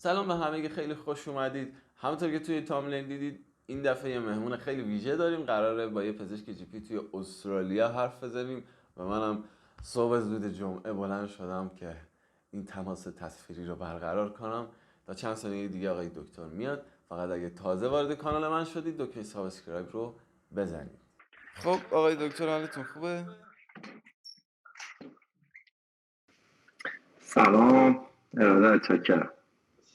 سلام به همگی، خیلی خوش اومدید. همونطور که توی تاملین دیدید این دفعه یه مهمون خیلی ویژه داریم. قراره با یه پزشک جی پی توی استرالیا حرف بزنیم و منم صبح زود جمعه بلند شدم که این تماس تصویری رو برقرار کنم. تا چند ثانیه دیگه آقای دکتر میاد. فقط اگه تازه وارد کانال من شدید دکمه سابسکرایب رو بزنید. خب آقای دکتر، حالتون خوبه؟ سلام، ارادت چاکرم.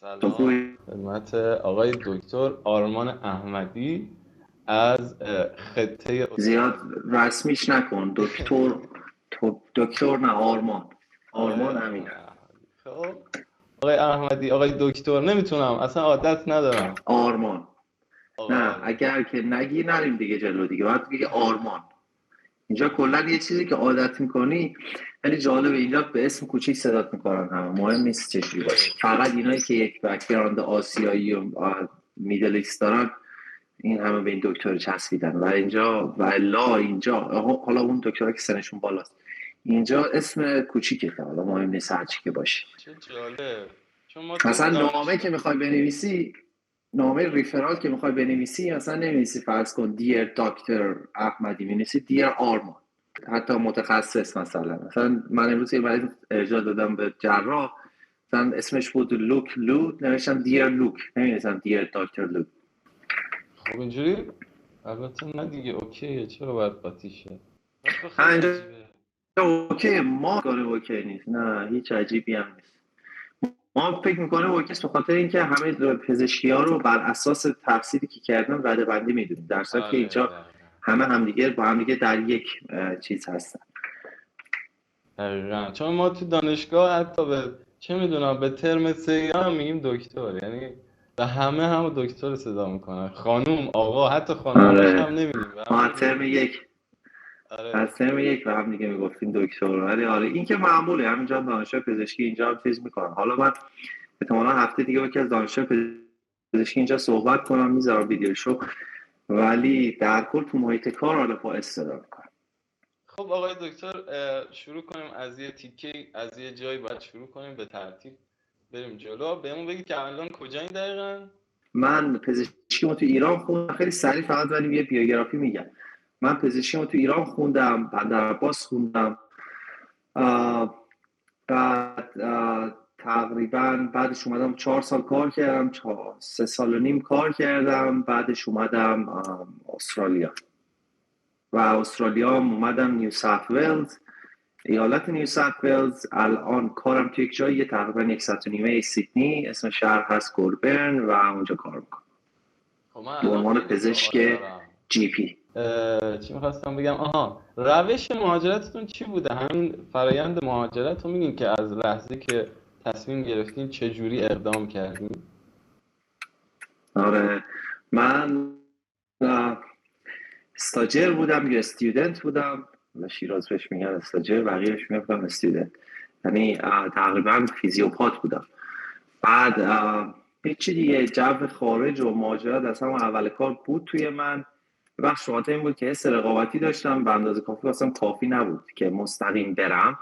سلام خدمت آقای دکتر آرمان احمدی از خطه زیاد رسمیش نکن دکتر نه، آرمان امیر. خب آقای احمدی، آقای دکتر نمیتونم، اصلا عادت ندارم. آرمان نه، آقا اگر که نگی نریم دیگه جلو، دیگه باید بگی آرمان. اینجا کلا یه چیزی که عادت میکنی خیلی جالبه. اینجا به اسم کوچیک صدات میکنن همه، مهم نیست چجوری باشه. فقط اینایی که یک بک‌گراند آسیایی و میدل ایست دارن این همه به این دکتر چسبیدن و اینجا و الا اینجا حالا اون دکترها که سنشون بالاست، اینجا اسم کوچیکه، حالا مهم نیست هر چی که باشه. چه جالب. چون ما مثلا نامه که میخوای بنویسی، نامه ریفرال که میخوای بنویسی، مثلا نمی‌نویسی فرض کن دیر دکتر احمدی، می‌نویسی دیر آرمان. حتی متخصص مثلا من امروز یه مریض ارجاع دادم به جراح، مثلا اسمش بود لوک لو، نوشتم دیر لوک، نمی‌نویسم دیر دکتر لوک. خب اینجوری البته نه دیگه، اوکیه، چرا باید قاطی شه؟ اینجا اوکی، ما کار اوکی نیست، نه هیچ عجیبی هم نیست. ما فکر میکنه اوکی است به خاطر اینکه همه پزشکی ها رو بر اساس تفسیری که کردن رده بندی میدونیم، در صورتی که اینجا همه همدیگه با همدیگه در یک چیز هستن. دقیقاً، چون ما تو دانشگاه حتی به چه میدونم به ترم 3 هم میگیم دکتر، یعنی به همه دکتر صدا میکنن، خانوم آقا، حتی خانومش هم نمیگیم. ما ترم یک از ترم یک به هم دیگه میگفتیم دکتر. ولی آره این که معموله، همینجا دانشجو پزشکی اینجا هم چیز میکنن. حالا من احتمالاً هفته دیگه با یکی از دانشجو پزشکی اینجا صحبت کنم، میذارم ویدیوشو، ولی در کل تو محیط کار حالا با استفاده میکنم. خب آقای دکتر، شروع کنیم از یه تیکه، از یه جایی باید شروع کنیم، به ترتیب بریم جلو. بهمون بگید که الان کجایی دقیقاً؟ من پزشکیمو تو ایران خوندم، خیلی سریع فقط ولی یه بیوگرافی میگم. من پزشکیمو تو ایران خوندم، بندرعباس خوندم، بعد تقریبا بعدش اومدم 4 سال کار کردم، 3 سال و نیم کار کردم، بعدش اومدم استرالیا و استرالیا اومدم نیو ساوت ولز، ایالت نیو ساوت ولز. الان کارم توی یک جایی تقریبا 1 ساعت و نیمه سیدنی، اسم شهر هست گلبرن و اونجا کار میکنم به عنوان پزشک جی پی. چی میخواستم بگم؟ روش مهاجرتتون چی بوده؟ همین فرایند مهاجرت رو میگین که از لحظه که تصمیم گرفتین چجوری اقدام کردین؟ آره، من استاجر بودم یا استودنت بودم، شیراز بهش میگن استاجر، بقیهش میگن استودنت، یعنی تقریبا فیزیوپات بودم. بعد هیچی دیگه، جو خارج و مهاجرت از همون اول کار بود توی من. بخش شما این بود که حس رقابتی داشتم، به اندازه کافی واسم کافی نبود که مستقیم برم.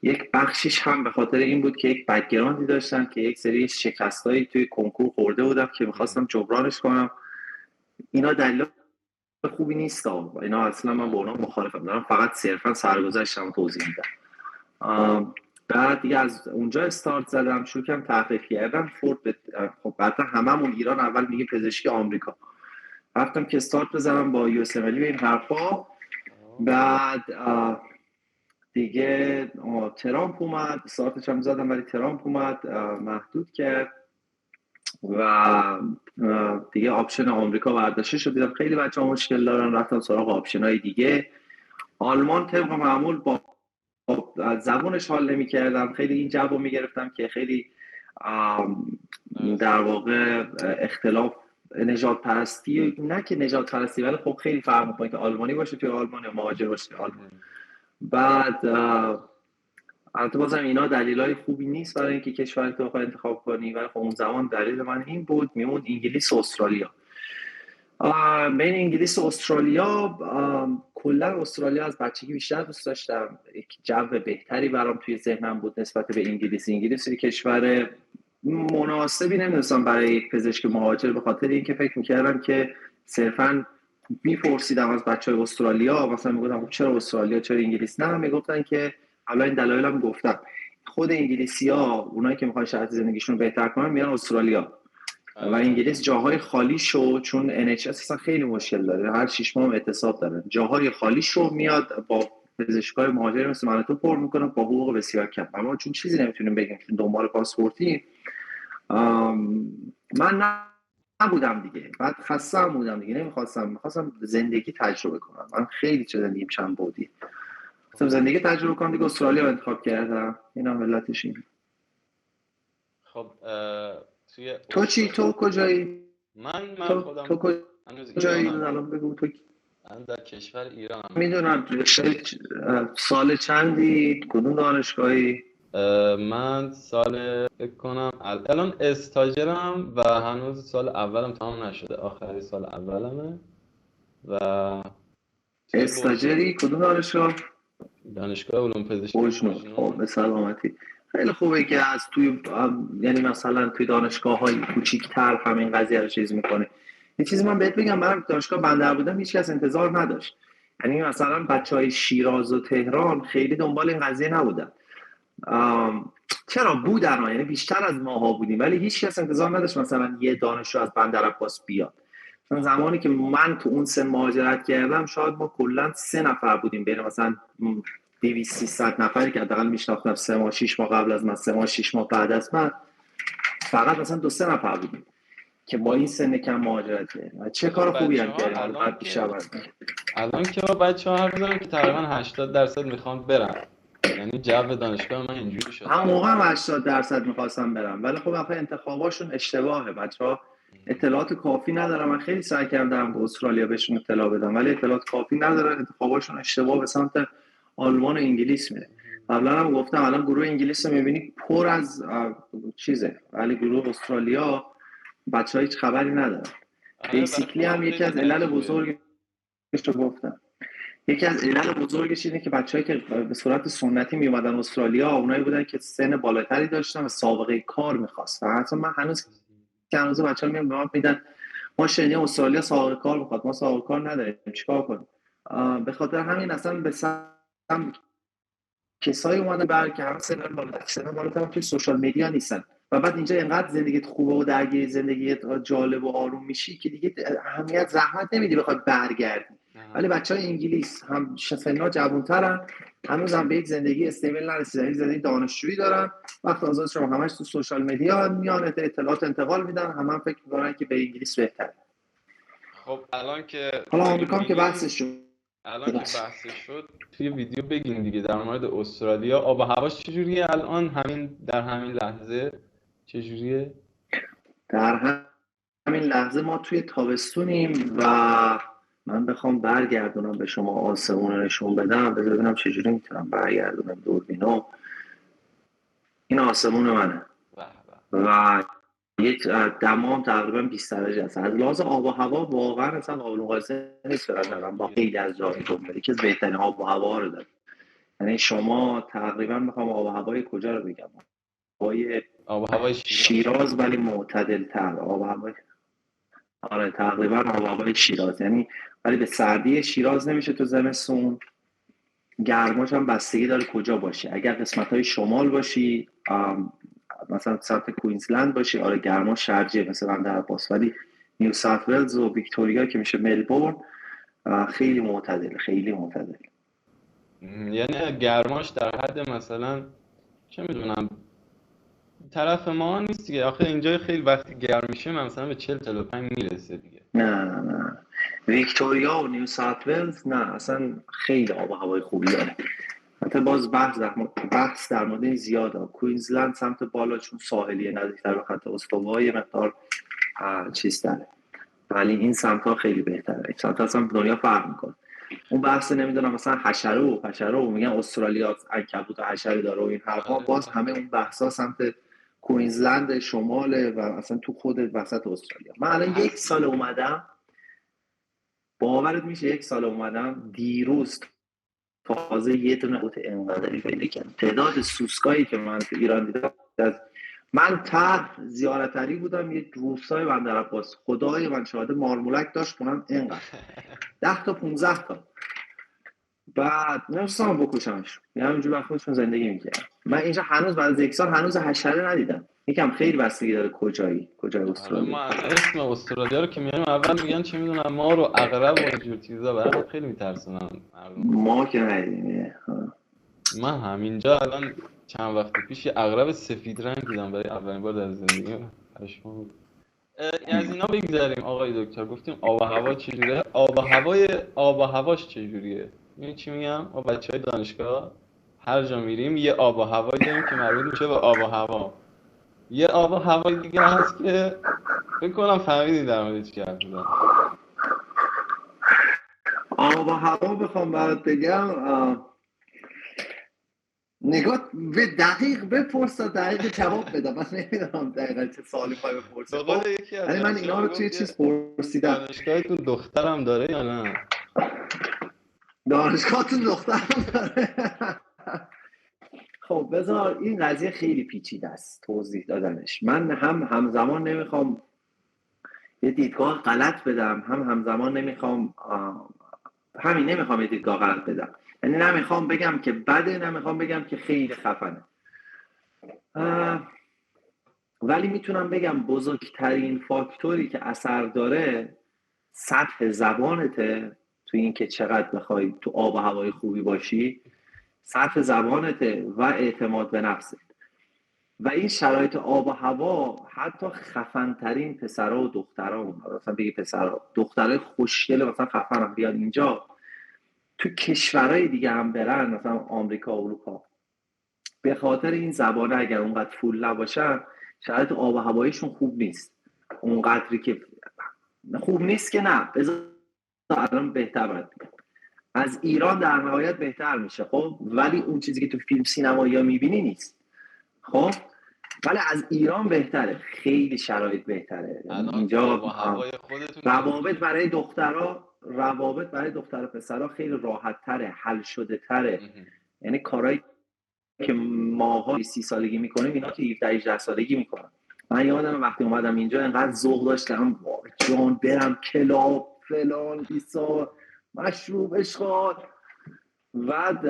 یک بخشیش هم به خاطر این بود که یک بک‌گراندی داشتم که یک سری شکستایی توی کنکور خورده بودم که می‌خواستم جبرانش کنم. اینا دلیل خوبی نیست، اینا اصلا من با اونا مخالفم، دارم فقط صرفا سرگذشتم توضیح میدم. بعد دیگه از اونجا استارت زدم، شروع کردم تحقیق کردم. خب بعدا هممون ایران اول میگه پزشکی آمریکا، رفتم که استارت بزنم با یو اس ام ال و این حرفا. بعد دیگه ترامپ اومد، استارتش هم زدم ولی ترامپ اومد محدود کرد و دیگه آپشن آمریکا برداشته شد. دیدم خیلی بچه‌ها مشکل دارن، رفتم سراغ آپشن‌های دیگه. آلمان طبق معمول با زبونش حال نمی‌کردم، خیلی این جواب می‌گرفتم که خیلی در واقع اختلاف نژاد پرستی، نه که نژاد پرستی، ولی خب خیلی فرق می‌کنه که آلمانی باشه توی آلمان یا مهاجر باشه توی آلمان. بعد البته بازم اینا دلایل خوبی نیست برای اینکه کشوری تو بخوای انتخاب کنی، ولی خب اون زمان دلیل من این بود، میموند انگلیس و استرالیا. بین انگلیس و استرالیا، کلا استرالیا از بچگی بیشتر دوست داشتم، یک جو بهتری برام توی ذهنم بود نسبت به انگلیس. انگلیس یک کشور مناسبی نمیدونستم برای یک پزشک مهاجر، به خاطر اینکه فکر میکردم که صرفا میپرسیدم از بچهای استرالیا، مثلا میگفتم چرا استرالیا چرا انگلیس، نه میگفتن که حالا این دلایلم گفتم، خود انگلیسی‌ها اونایی که میخوان شرط زندگیشون رو بهتر کنن میرن استرالیا و انگلیس جاهای خالی شو، چون NHS اصلا خیلی مشکل داره، هر 6 ماه هم اعتصاب داره، جاهای خالی شو میاد با پزشکای مهاجر مثل من تو پر میکنه با حقوق بسیار کم. اما چون چیزی نمیتونیم بگیم چون دنبال پاسپورتی، من نبودم دیگه، بعد خستم بودم دیگه، میخواستم زندگی تجربه کنم. من خیلی چه زندگیم چند بودی خواستم زندگی تجربه کنم دیگه، استرالیا رو انتخاب کردم. اینم علتش اینه. خب توی تو چی؟ تو کجایی؟ من خودم تو هنوز کجایی؟ ایرانم. الان بگو تو. من در کشور ایرانم. میدونم. سال چندی؟ کدوم دانشگاهی؟ من سال فکر کنم الان استاجرم و هنوز سال اولم تمام نشده، آخری سال اولمه و توی استاجری کدوم دانشگاه؟ دانشگاه علوم پزشکی بوجنور. خب به سلامتی. خیلی خوبه که از توی یعنی مثلا توی دانشگاه های کوچیک‌تر همین قضیه رو چیز میکنه. یه چیزی من بهت بگم، من دانشگاه بندر بودم هیچ کس انتظار نداشت، یعنی مثلا بچهای شیراز و تهران خیلی دنبال این قضیه نبودن. چرا بودن یعنی بیشتر از ماها بودیم، ولی هیچ کس انتظار نداشت مثلا یه دانشجو از بندر عباس بیاد. مثلا زمانی که من تو اون سن مهاجرت کردم شاید ما کلا 3 نفر بودیم بین مثلا 200 300 نفری که حداقل میشناختم، 3 ماه 6 ماه قبل از من، 3 ماه 6 ماه بعد از من، فقط مثلا 2 3 نفر بودیم که با این سن کم مهاجرت کردیم. چه کار خوبی هم کردیم. حالا بعد بیشتر الان که با بچه‌ها حرف می‌زنم که تقریبا 80% میخوان برن، یعنی جو دانشگاه من اینجوری شده. هم موقع هم 80% میخواستم برم، ولی خب آخه انتخاباشون اشتباهه. بچه‌ها اطلاعات کافی ندارم. من خیلی سعی کردم به استرالیا بهشون اطلاع بدم ولی اطلاعات کافی ندارن، انتخاباشون اشتباه به سمت آلمان و انگلیس میره. قبلا هم گفتم الان گروه انگلیس رو میبینی پر از چیزه، ولی گروه استرالیا بچه‌ها هیچ خبری ندارن. بیسیکلی هم یکی از علل بزرگش رو گفتم، یکی از علل بزرگش اینه که بچه‌ای که به صورت سنتی می اومدن استرالیا اونایی بودن که سن بالاتری داشتن و سابقه کار می‌خواست. و حتی من هنوز بچه‌ها میان به من میدن ما شنیدیم استرالیا سابقه کار می‌خواد، ما سابقه کار نداریم چیکار کنیم؟ به خاطر همین اصلا به سم کسایی اومدن برای که هم سن بالاتر توی سوشال مدیا نیستن و بعد اینجا اینقدر زندگیت خوبه و درگیر زندگیت جالب و آروم میشی که دیگه اهمیت زحمت نمیدی بخوای برگردی. ولی بچهای انگلیس هم سنا جوان‌ترن، هنوز هم به یک زندگی استیبل نرسیدن، زندگی دانشجویی دارن، وقت آزاد شما همش تو سوشال مدیا میان اطلاعات انتقال میدن، هم فکر می‌کنن که به انگلیس بهتره. خب الان که حالا آمریکا که بحثش شد توی ویدیو بگیم دیگه در مورد استرالیا، آب و هواش چجوریه الان در همین لحظه چجوریه؟ در همین لحظه ما توی تابستونیم و من بخوام برگردونم به شما آسمون رو نشون بدم، ببینم چجوری میتونم برگردونم دوربینو. این آسمون منه و یک دمام تقریبا 20 درجه است. از لحاظ آب و هوا واقعا اصلا قابل مقایسه نیست با خیلی از جاهای دنیا، که بهترین آب و هوا رو داره. یعنی شما تقریبا میخوام آب و هوای کجا رو بگم، آب و هوای شیراز ولی معتدل تر. آب و هوای آره تقریبا آب و هوای شیراز، یعنی ولی به سردی شیراز نمیشه تو زمستون. گرماش هم بستگی داره کجا باشی. اگر قسمت‌های شمال باشی مثلا سمت کوینزلند باشی، آره گرماش شرجه مثلا بندر عباس، ولی نیو ساوت ولز و ویکتوریا که میشه ملبورن خیلی معتدل. یعنی گرماش در حد مثلا چه میدونم طرف ما نیست دیگه، آخه اینجا خیلی وقتی گرم میشه مثلا به 40-45 میرسه دیگه. نه ویکتوریا و نیو ساوت ولز نه، اصلا خیلی آب و هوای خوبی داره. حتی باز بحث در مورد زیاده. کوینزلند سمت بالا چون ساحلیه نزدیکتر به خط استوا یه مقدار چیز داره، ولی این سمت ها خیلی بهتره. این سمت اصلا دنیا فرق میکنه. اون بحث نمیدونم مثلا حشره و میگن استرالیا عنکبوت و حشره داره و این حرفا، باز همه اون بحثا سمت کوینزلند شماله و اصلا تو خود وسط استرالیا. من الان 1 سال اومدم، باورت میشه 1 سال اومدم، دیروز تازه یه دونه قوت انقدری پیدا کردم. تعداد سوسکایی که من تو ایران دیدم از من زیارتری بودم یه روستای بندرعباس، خدای من شاهد مارمولک داشت کنم اینقدر 10 تا 15 تا. بعد نمیستم بکشمش، همینجور وقت خودشون زندگی میکردم. من اینجا هنوز بعد از 1 سال هنوز حشره ندیدم. یکم خیلی بستگی داره کجای استرالیا. ما اسم استرالیا رو که میاریم اول میگن چه میدونم مار و عقرب و اینجور چیزا، برای خیلی میترسونن مردم. ما که ندیدیم. من همینجا الان چند وقت پیش یه عقرب سفید رنگ دیدم برای اولین بار در زندگی. پشمام بود. از اینا بگذاریم آقای دکتر، گفتیم آب و هوا چجوریه؟ آب و هواش چجوریه؟ می‌دونی چی میگم؟ ما بچهای دانشگاه هر جا میریم یه آب و هوایی داریم که مربوط میشه به آب و هوا. یه آب و هوای دیگه هست که فکر کنم فهمیدین در مورد چی حرف می‌زنم. آب و هوا بخوام برات بگم، نگاه به دقیق بپرس تا دقیق جواب بده. من نمیدونم دقیقا چه سوالی پای بپرسی. به قول یکی از یعنی من اینا رو توی چیز پرسیدم. دانشگاهتون دخترم داره یا نه؟ دانشگاهتون دخترم داره؟ خب بذار، این قضیه خیلی پیچیده است توضیح دادنش. من همزمان نمیخوام یه دیدگاه غلط بدم، همزمان نمیخوام نمیخوام یه دیدگاه غلط بدم. یعنی نمیخوام بگم که بده، نمیخوام بگم که خیلی خفنه، ولی میتونم بگم بزرگترین فاکتوری که اثر داره سطح زبانته. تو این که چقدر بخوای تو آب و هوای خوبی باشی، سطح زبانته و اعتماد به نفست. و این شرایط آب و هوا حتی خفن‌ترین پسرها و دخترها، مثلا بگی پسرها دخترای خوشگل مثلا خفن هم بیان اینجا، تو کشورهای دیگه هم برن، مثلا آمریکا و اروپا، به خاطر این زبانه اگر اونقدر فول نباشن شرایط آب و هوایشون خوب نیست. اونقدری که خوب نیست که نه، بذار الان بهتر باید بگم. از ایران در نهایت بهتر میشه، خب، ولی اون چیزی که تو فیلم سینمایی ها میبینی نیست، خب، ولی از ایران بهتره، خیلی شرایط بهتره. اینجا روابط برای دخترها پسرها خیلی راحت تره، حل شده تره. یعنی کارهایی که ماها 30 سالگی میکنیم اینا که 17-18 سالگی میکنن. من یادم وقتی اومدم اینجا انقدر ذوق داشتم جان برم کلاب فلان بیسا مشروب اشغال. بعد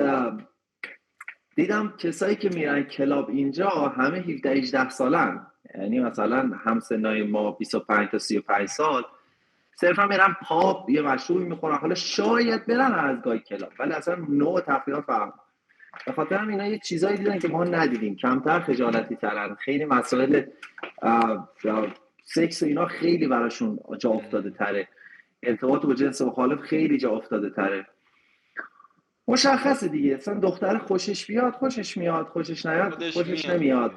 دیدم کسایی که میرن کلاب اینجا همه 17-18 سالن، یعنی مثلا همسنای ما 25 تا 35 سال صرفا میرن پاپ یه مشروبی میخورن، حالا شاید برن از گاهی کلاب، ولی اصلا نوع تفریحات فرق. به خاطر هم اینا یه چیزایی دیدن که ما ندیدیم، کمتر خجالتی ترن، خیلی مسائل سکس و اینا خیلی براشون جا افتاده تره، ارتباط با جنس مخالف خیلی جا افتاده تره. مشخصه دیگه، مثلا دختر خوشش بیاد خوشش میاد، خوشش نیاد خوشش نمیاد.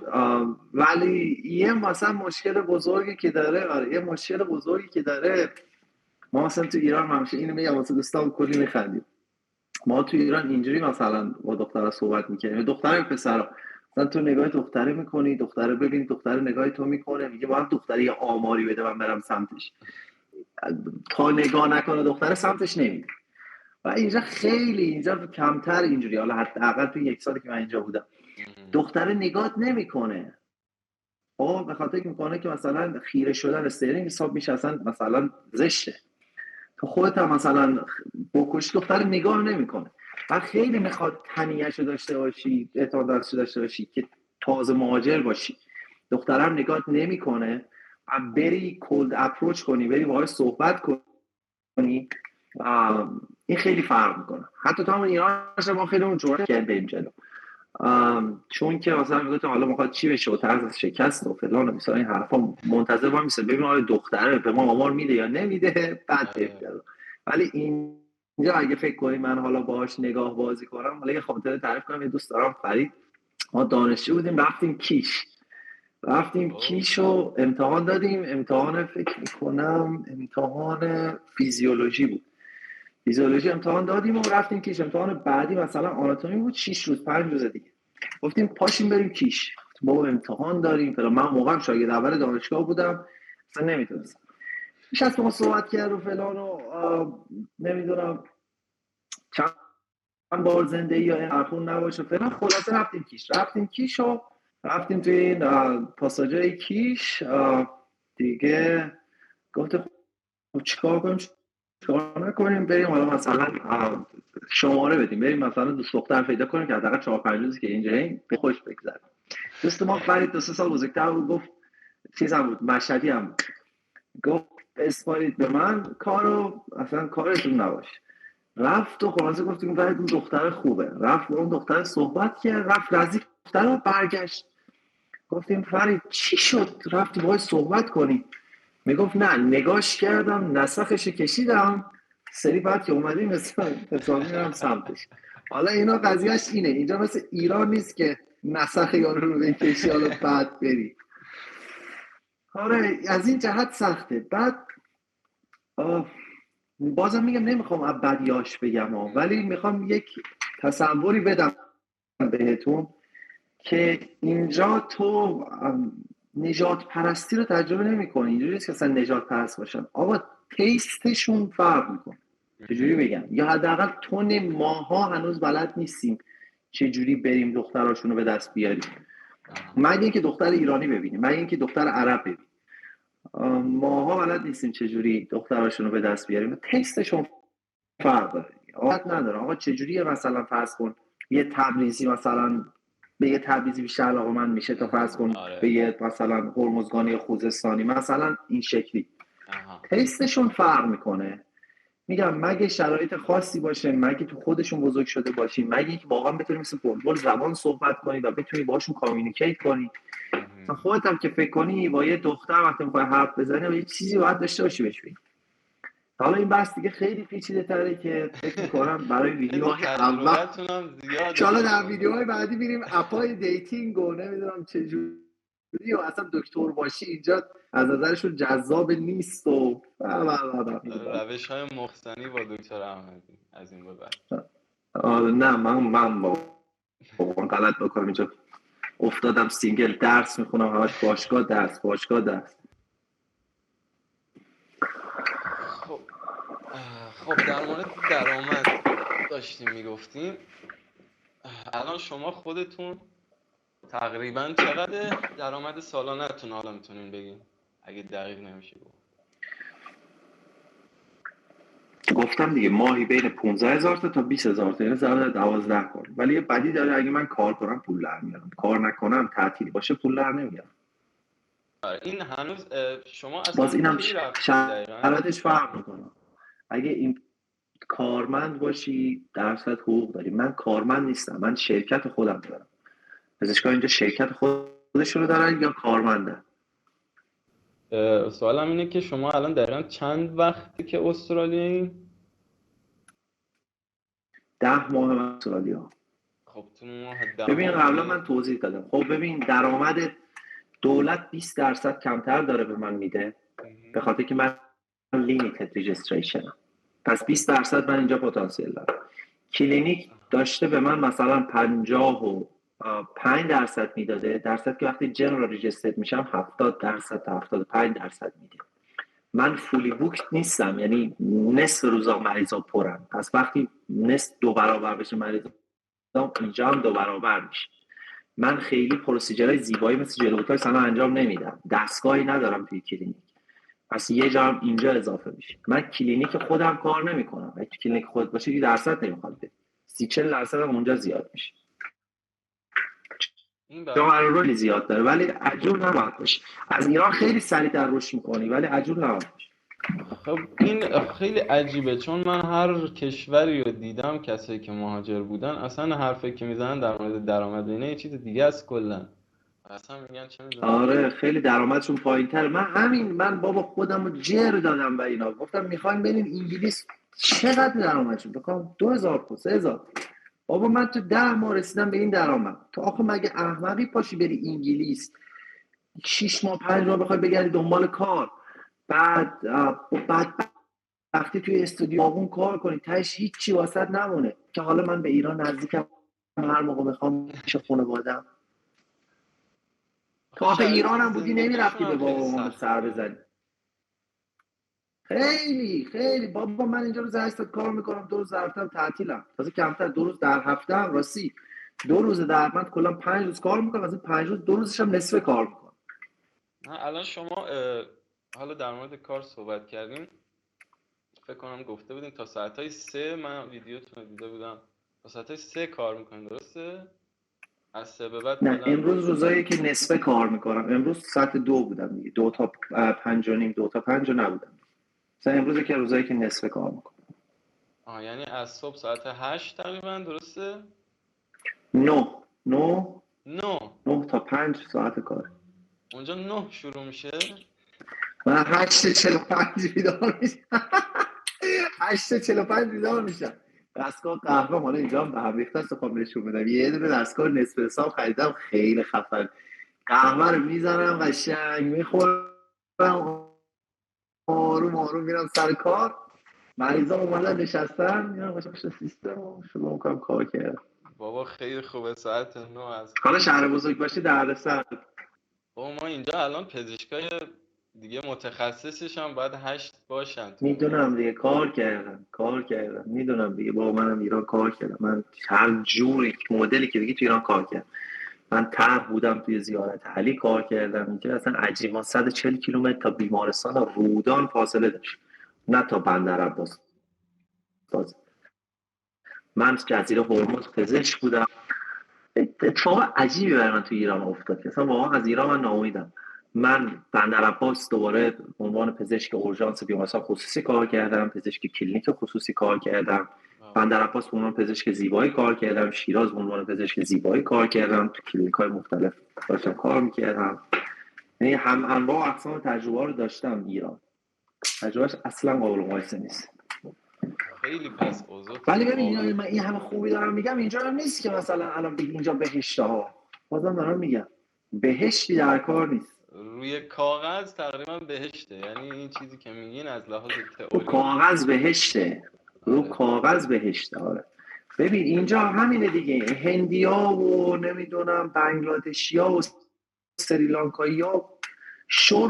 ولی یه مثلا مشکل بزرگی که داره، ما مثلا تو ایران همیشه اینو میگم واسه دوستان کلی میخندیم، ما تو ایران اینجوری مثلا با دخترها صحبت میکنیم، دختر پسرا، مثلا تو نگاه دختره میکنی، دختره ببین، دختره نگاه تو میکنه، میگه باید دختره یه آماری بده من برم سمتش، تا نگاه نکنه دختره سمتش نمیره. و اینجا کمتر اینجوری، حالا حداقل تو 1 سالی که من اینجا بودم دختره نگاهت نمیکنه، خب، به خاطر میکنه که مثلا خیره شدن استرینگ حساب میشه اصلا مثلا زشته، تو خودت هم مثلا بکش، دختر نگاه نمیکنه. و خیلی میخواد تنیه‌شو داشته باشی، اعتمادش داشته باشی که تازه مهاجر باشی، دخترم نگاهت نمیکنه و بری کولد اپروچ کنی، بری باهاش صحبت کنی، این خیلی فرق میکنه. حتی تا همون ایران ما خیلی اون جوره که بریم جلو، چون که مثلا میگه حالا میخواد چی بشه و طرز از شکست و فلان و مثلا این حرفا، منتظر ما میشه ببینیم آره دختره به ما آمار میده یا نمیده بعد بریم. ولی اینجا اگه فکر کنی من حالا باهاش نگاه بازی کنم، حالا یه خاطره تعریف کنم. یه دوست دارم فرید، ما دانشجو بودیم رفتیم کیش و امتحان دادیم، امتحان فکر میکنم امتحان فیزیولوژی بود، فیزیولوژی امتحان دادیم و رفتیم کیش. امتحان بعدی مثلا آناتومی بود، 6 روز 5 روز دیگه گفتیم پاشیم بریم کیش، ما امتحان داریم. من موقعم شاگرد اول دانشگاه بودم، اصلا نمیتونستم. نشست با ما صحبت کرد و فلان و نمیدونم چند بار زندگی یا این حرفون نباشه فلان. خلاصه رفتیم کیش و رفتیم توی این پاساژهای کیش دیگه. گفت خب چیکار کنیم چیکار نکنیم، بریم حالا مثلا شماره بدیم، بریم مثلا دوست دختر پیدا کنیم که حداقل 4-5 روزی که اینجاییم به خوش بگذره. دوست ما فرید 2-3 سال بزرگتر بود، گفت چیزم بود، مشهدی هم بود. گفت اسپارید به من کارو، اصلا کارتون نباشه. رفت و خلاصه گفتیم فرید اون دختر خوبه، رفت با اون دختر صحبت کرد، رفت نزدیک دختر رو برگشت. گفتیم فرید چی شد رفتی باهاش صحبت کنی؟ میگفت نه نگاش کردم نسخش کشیدم، سری بعد که اومدیم حسابی میرم سمتش. حالا اینا قضیهش اینه، اینجا مثل ایران نیست که نسخ یارو رو بکشی حالا بعد بری. آره از این جهت سخته. بعد بازم میگم نمیخوام ابدیاش بگم ولی میخوام یک تصوری بدم بهتون که اینجا تو نجات پرستی رو تجربه نمی کنی. اینجوری نیست که اصلا نجات پرست باشن، آقا تیستشون فرق میکنه. چجوری بگم، یا حداقل تون ماها هنوز بلد نیستیم چجوری بریم دختراشون رو به دست بیاریم، مگه اینکه دختر ایرانی ببینیم، مگه اینکه دختر عرب ببینیم. ماها بلد نیستیم چجوری دختراشون رو به دست بیاریم. تیستشون فرق داره، عادت نداره. آقا چجوریه مثلا فرض کن یه تبریزی مثلا به یه تبریزی بیشتر علاقه‌مند میشه تا فرض کن به یه مثلا هرمزگانی خوزستانی مثلا این شکلی. تیستشون فرق میکنه. میگم مگه شرایط خاصی باشه، مگه تو خودشون بزرگ شده باشی، مگه اینکه واقعا بتونی مثل فوتبال زبان صحبت کنی و بتونی باشون کامیونیکیت کنی. خودت هم که فکر کنی با یه دختر وقتی میخوای حرف بزنی یه چیزی باید داشته باشی بهش بگی. حالا این بحث دیگه خیلی پیچیده تره که فکر می‌کنم برای ویدیوهای اول چالا در ویدیوهای بعدی میریم اپای دیتینگ و نمیدونم چجوری و اصلا دکتر باشی اینجا از نظرشون جذاب نیست و روش‌های مخزنی با دکتر احمدی از این به بعد. نه من با غلط بکنم اینجا افتادم سینگل درس میخونم همش باشگاه درس. خب در مورد درآمد داشتیم میگفتیم. الان شما خودتون تقریبا چقدر درآمد سالانه‌تون حالا میتونین بگین اگه دقیق نمیشه گفتم دیگه ماهی بین 15,000 تا 20,000 تا، یعنی ضرب 12 کن. ولی یه بدی داره اگه من کار کنم پول در میارم، کار نکنم تعطیل باشه پول در نمیارم. این هنوز شما اصلا باز اینم شرایطش فرق میکنه. اگه این کارمند باشی درصد حقوق داری. من کارمند نیستم، من شرکت خودم دارم. پزشکان اینجا شرکت خودشونو دارن یا کارمندن؟ سوالم اینه که شما الان دقیقا چند وقتی که استرالیایین؟ 10 ماه من استرالیا. خب تو ماه 10 ببین قبلا من توضیح دادم. خب ببین درآمد دولت 20% کمتر داره به من میده به خاطر که من لیمیتد ریجستریشنم. پس 20% من اینجا پتانسیل دارم. کلینیک داشته به من مثلا 55% میداده، درصد که وقتی جنرال ریجسترد میشم 70% تا 75% میده. من فولی بوکت نیستم، یعنی نصف روزا مریضا پرن. پس وقتی نصف 2 برابر بشه مریضا اینجا هم 2 برابر میشه. من خیلی پروسیجرهای زیبایی مثل جلوتاکس اصلا انجام نمیدم، دستگاهی ندارم توی کلینیک. پس یه جا هم اینجا اضافه میشه. من کلینیک خودم کار نمیکنم. اگه کلینیک خود باشه 10% نمیخواد بده، 30-40% هم اونجا زیاد میشه. جا رول زیاد داره ولی عجول نباید باشه. از ایران خیلی سریعتر رشد میکنی ولی عجول نباید باشه. خب این خیلی عجیبه چون من هر کشوری رو دیدم کسایی که مهاجر بودن اصلا حرفی که میزنن در مورد درآمد اینه یه چیز دیگه است کلا. اصلا میگن چه میدونم. آره خیلی درآمدشون پایین‌تره. من بابا خودم رو جر دادم به اینا، گفتم میخوایم بریم انگلیس چقدر درآمدشون بکنم 2000 3000. بابا من تو 10 ماه رسیدم به این درآمد. تو آخه مگه احمقی پاشی بری انگلیس 6 ماه 5 ماه بخوای بگردی دنبال کار، بعد وقتی توی استودیو آبون کار کنی تهش هیچی واسط نمونه که حالا من به ایران نزدیکم هر موقع بخوام پیش خانواده‌ام. تو آخه ایران هم بودی نمیرفتی به بابا مامان سر بزنی. خیلی بابا من اینجا روز 8 ساعت کار میکنم، 2 روز در هفته تعطیلم، تازه کمتر 2 روز در هفته هم راستی 2 روز در من کلا 5 روز کار میکنم، از این 5 روز 2 روزش هم نصف کار میکنم. نه الان شما حالا در مورد کار صحبت کردیم، فکر کنم گفته بودین تا ساعتهای 3 من ویدیوتون رو دیده بودم، تا ساعتهای 3 کار میکنین درسته؟ از 3 به بعد نه کلا امروز روزایی که نصف کار میکنم، امروز ساعت 2 بودم دیگه، 2 تا 5 و نیم، 2 تا 5 نبودم. مثلا امروز که روزایی که نصف کار میکنم. یعنی از صبح ساعت 8 تقریبا درسته؟ 9 9 9 9 تا 5 ساعت کار. اونجا 9 شروع میشه؟ من 8:45 بیدار میشم. 8:45 بیدار میشم. دستگاه قهوه مال اینجا هم به هم ریخته است، خواهم نشون بدم. یه دونه دستگاه نصف حساب خریدم، خیلی خفن. قهوه رو میزنم قشنگ میخورم، آروم آروم میرم سر کار. مریضا اومدن نشستن، میرم قشنگ پشت سیستم و شروع میکنم کار کردن. بابا خیلی خوبه ساعت 9 از حالا شهر بزرگ باشه دردسر. بابا ما اینجا الان پزشکای دیگه متخصصش هم باید 8 باشن تو این میدونم دیگه، کار کردم میدونم دیگه. بابا منم ایران کار کردم، من هر جوری مدلی که دیگه تو ایران کار کردم. من طرح بودم توی زیارت علی کار کردم. اینجا اصلا عجیب، ما 140 کیلومتر تا بیمارستان رودان فاصله داشت، نه تا بندر عباس. من جزیره هرمز پزشک بودم. اتفاق عجیبی برای من تو ایران افتاد که اصلا واقعا از ایران من ناامیدم. من بندر عباس دوباره به عنوان پزشک اورژانس بیمارستان خصوصی کار کردم، پزشک کلینیک خصوصی کار کردم. بندر عباس به عنوان پزشک زیبایی کار کردم، شیراز به عنوان پزشک زیبایی کار کردم، تو کلینیک‌های مختلف داشتم کار می‌کردم. یعنی هم انواع اقسام تجربه رو داشتم ایران. تجربهش اصلا قابل مقایسه نیست. خیلی پس اوضاع ولی ببین من این همه خوبی دارم میگم، اینجا هم نیست که مثلا الان بگی اینجا بهشته ها. بازم دارم میگم بهشتی در کار نیست. روی کاغذ تقریبا بهشته، یعنی این چیزی که میگین از لحاظ رو تئوری کاغذ بهشته، رو آره. کاغذ بهشته. آره ببین اینجا همینه دیگه، هندیا و نمیدونم بنگلادشیا و سریلانکایی‌ها شر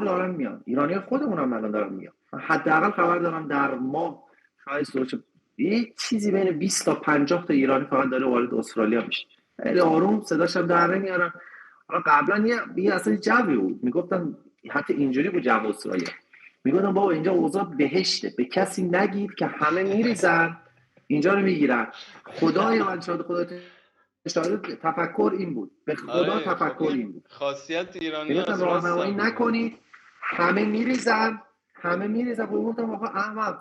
دارن میان. ایرانی خودمون هم الان دارن میان. حداقل خبر دارم در ماه شاید یه چیزی بین 20 تا 50 تا ایرانی فقط داره وارد استرالیا میشه. خیلی آروم صداش هم در نمیارم. حالا قبلا یه اصلا جوی بود، میگفتن حتی اینجوری بود جو استرالیا، میگفتن بابا اینجا اوضاع بهشته، به کسی نگید که همه میریزن اینجا رو میگیرن. خدای من شاید خدا تفکر این بود، به خدا آره خب تفکر این بود. خاصیت ایرانی میگفتن از راست راهنمایی هم نکنید، همه میریزن. گفتم آقا احمد،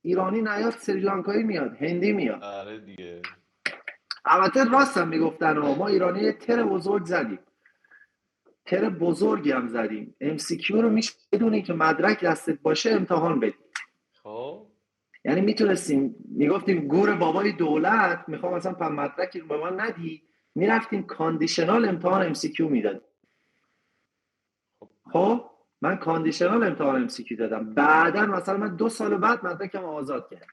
ایرانی نیاد سریلانکایی میاد، هندی میاد. آره دیگه. البته راستم میگفتن ما ایرانی تر بزرگ زدیم، تر بزرگی هم زدیم. MCQ رو میشه بدونی که مدرک دستت باشه امتحان بدی. خب یعنی میتونستیم میگفتیم گور بابای دولت میخوام مثلا مدرکی رو به من ندی، میرفتیم کاندیشنال امتحان MCQ میداد. خب من کاندیشنال امتحان MCQ دادم، بعدا مثلا من 2 سال بعد مدرکم آزاد کردم.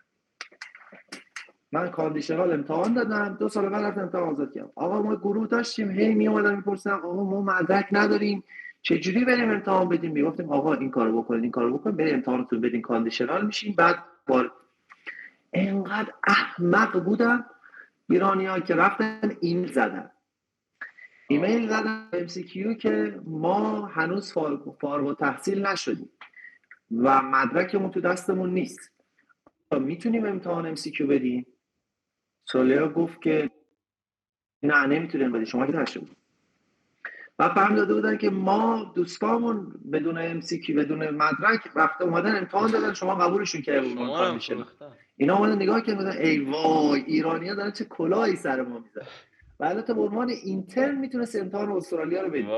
من کاندیشنال امتحان دادم، 2 سال بعد رفتم امتحان آزاد کردم. آقا ما گروه داشتیم، هی می اومدن میپرسیدن آقا ما مدرک نداریم چجوری بریم امتحان بدیم؟ میگفتیم آقا این کارو بکنید، این کارو بکنید، برید امتحانتون بدین، کاندیشنال میشین. بعد انقدر احمق بودن ایرانی‌ها که رفتن ایمیل زدن MCQ که ما هنوز فارغ التحصیل نشدیم و مدرکمون تو دستمون نیست، میتونیم امتحان MCQ بدیم؟ سولیا گفت که نه نمیتونیم بدیم، شما که نشدید. و فهم داده بودن که ما دوستامون بدون MCQ بدون مدرک رفته اومدن امتحان دادن، شما قبولشون کردید. شما هم فروختن. اینا اومدن نگاه کردن ای وای ایرانی‌ها دارن چه کلاهی سر ما میذارن. بعد تا به عنوان اینترن میتونست امتحان استرالیا رو بدیم.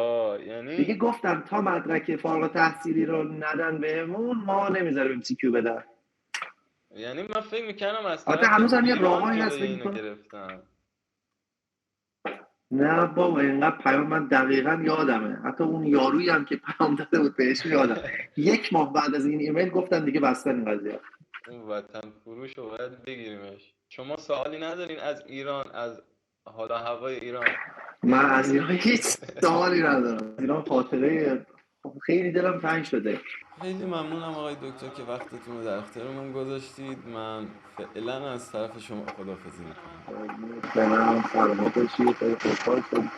یعنی دیگه گفتم تا مدرک فارغ التحصیلی رو ندن بهمون ما نمیذاریم MCQ بدن. یعنی من فکر میکنم از البته طرف هنوز هم یه ایران راههایی هست جلوی فکر اینو می‌کنم. گرفتن. نه بابا اینقدر پیام من دقیقاً یادمه، حتی اون یارویی هم که پیام داده بود بهش یادم. 1 ماه بعد از این ایمیل گفتن دیگه بستن این قضیه. اون وطن فروش رو باید بگیریمش. شما سوالی ندارین از ایران، از حالا هوای ایران؟ من از ایران هیچ سوالی ندارم. ایران خاطره خیلی دلم تنگ شده. خیلی ممنونم آقای دکتر که وقتتون رو در اختیارمون گذاشتید. من فعلا از طرف شما خداحافظی میکنم. به من سلامت باشید، خیلی خوشحال شدم.